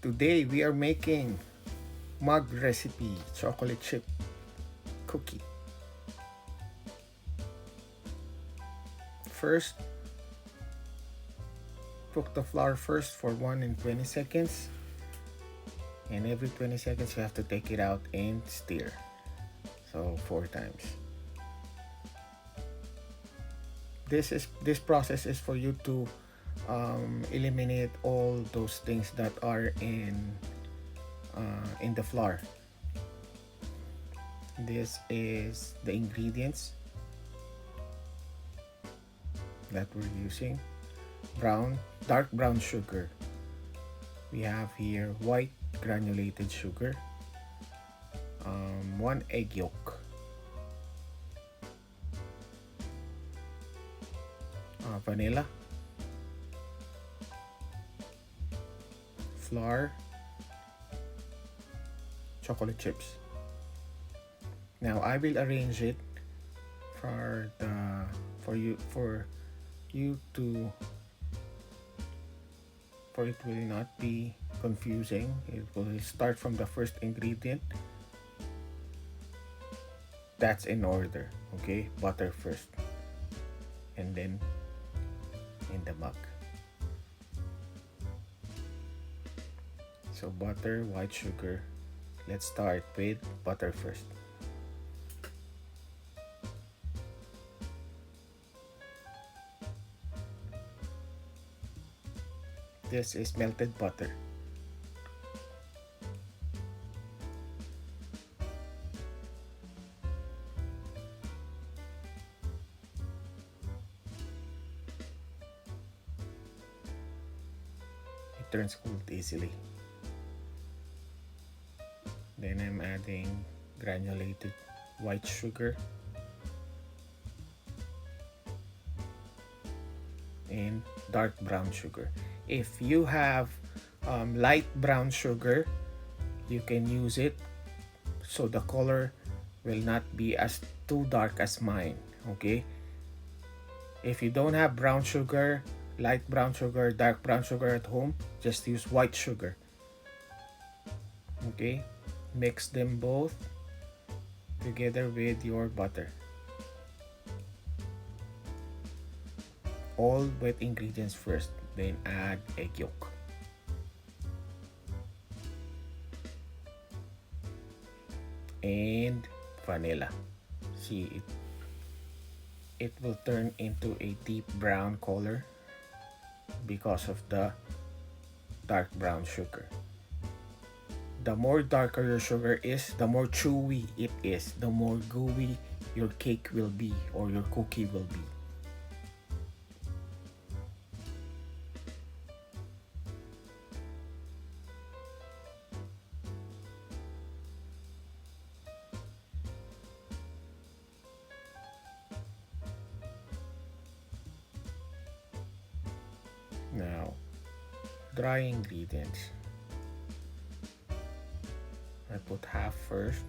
Today we are making mug recipe chocolate chip cookie. First, cook the flour first for 1 and 20 seconds. And every 20 seconds you have to take it out and stir. So 4 times. This process is for you to eliminate all those things that are in the flour. This is the ingredients that we're using. Dark brown sugar. We have here white granulated sugar, 1 egg yolk, vanilla, flour, chocolate chips. Now I will arrange it for it will not be confusing. It will start from the first ingredient. That's in order, okay? Butter first, and then in the mug. So butter, white sugar. Let's start with butter first. This is melted butter. It turns cold easily. Then I'm adding granulated white sugar and dark brown sugar. If you have light brown sugar, you can use it so the color will not be as too dark as mine, okay? If you don't have brown sugar, light brown sugar, dark brown sugar at home, just use white sugar. Okay, mix them both together with your butter. All wet ingredients first, then add egg yolk. And vanilla. See, it will turn into a deep brown color because of the dark brown sugar. The more darker your sugar is, the more chewy it is, the more gooey your cake will be or your cookie will be. Now, dry ingredients. I put half first.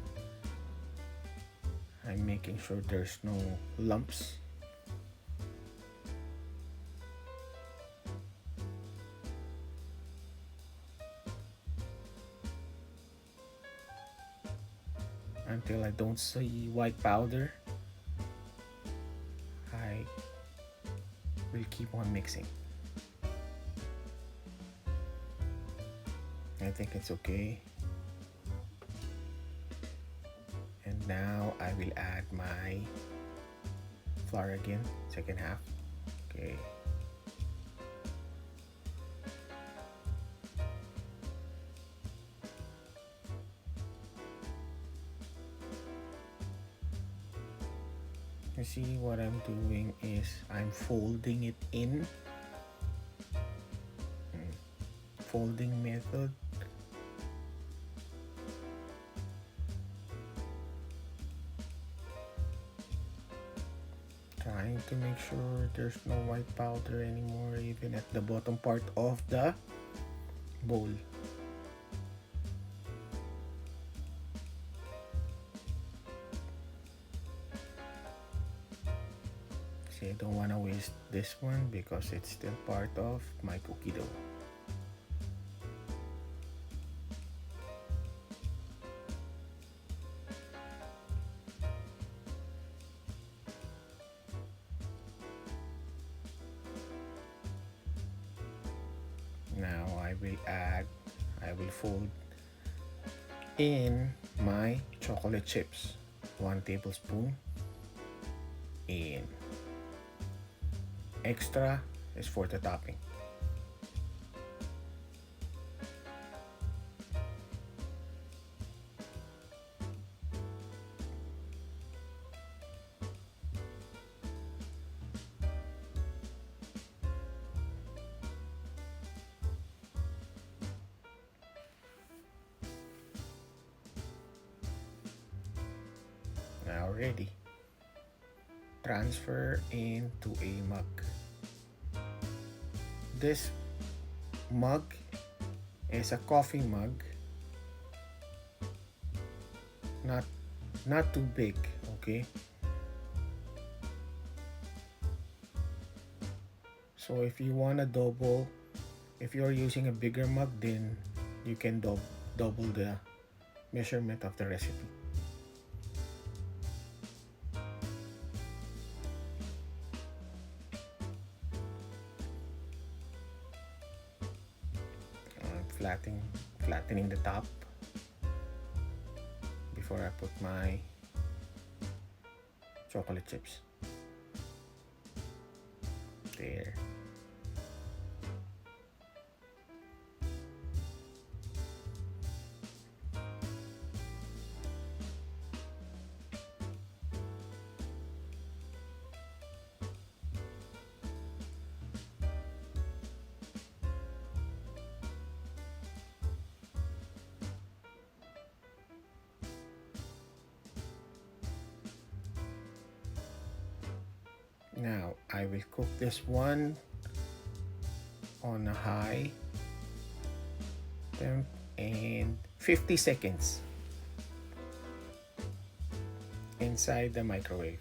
I'm making sure there's no lumps. Until I don't see white powder, I will keep on mixing. I think it's okay. And now I will add my flour again, second half. Okay. You see what I'm doing is I'm folding it in. Folding method. Trying to make sure there's no white powder anymore, even at the bottom part of the bowl. See, I don't want to waste this one because it's still part of my cookie dough. I will fold in my chocolate chips. 1 tablespoon in. Extra is for the topping. Now ready. Transfer into a mug. This mug is a coffee mug, not too big, okay? So if you want to double, if you're using a bigger mug, then you can double the measurement of the recipe. Flattening the top before I put my chocolate chips. There. Now I will cook this one on a high temp and 50 seconds inside the microwave.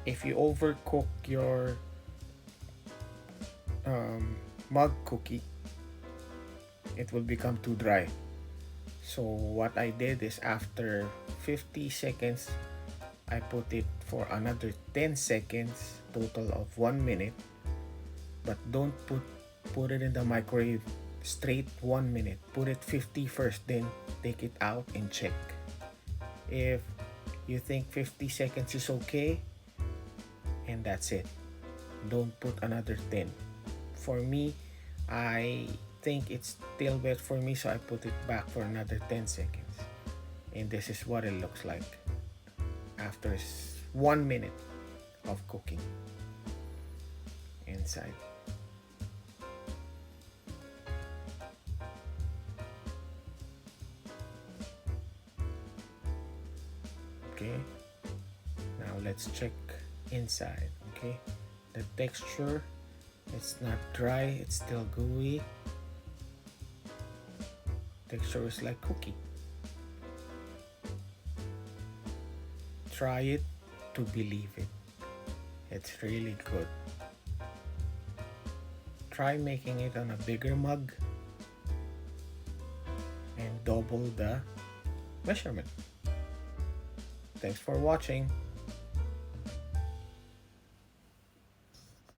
If you overcook your mug cookie, it will become too dry. So what I did is after 50 seconds, I put it for another 10 seconds, total of 1 minute. But don't put it in the microwave straight 1 minute. Put it 50 first, then take it out and check. If you think 50 seconds is okay, and that's it. Don't put another 10. For me, I think it's still wet for me, so I put it back for another 10 seconds. And this is what it looks like after 1 minute of cooking inside. Okay, now let's check inside. Okay, the texture, it's not dry, it's still gooey. Texture is like cookie. Try it to believe it. It's really good. Try making it on a bigger mug and double the measurement. Thanks for watching.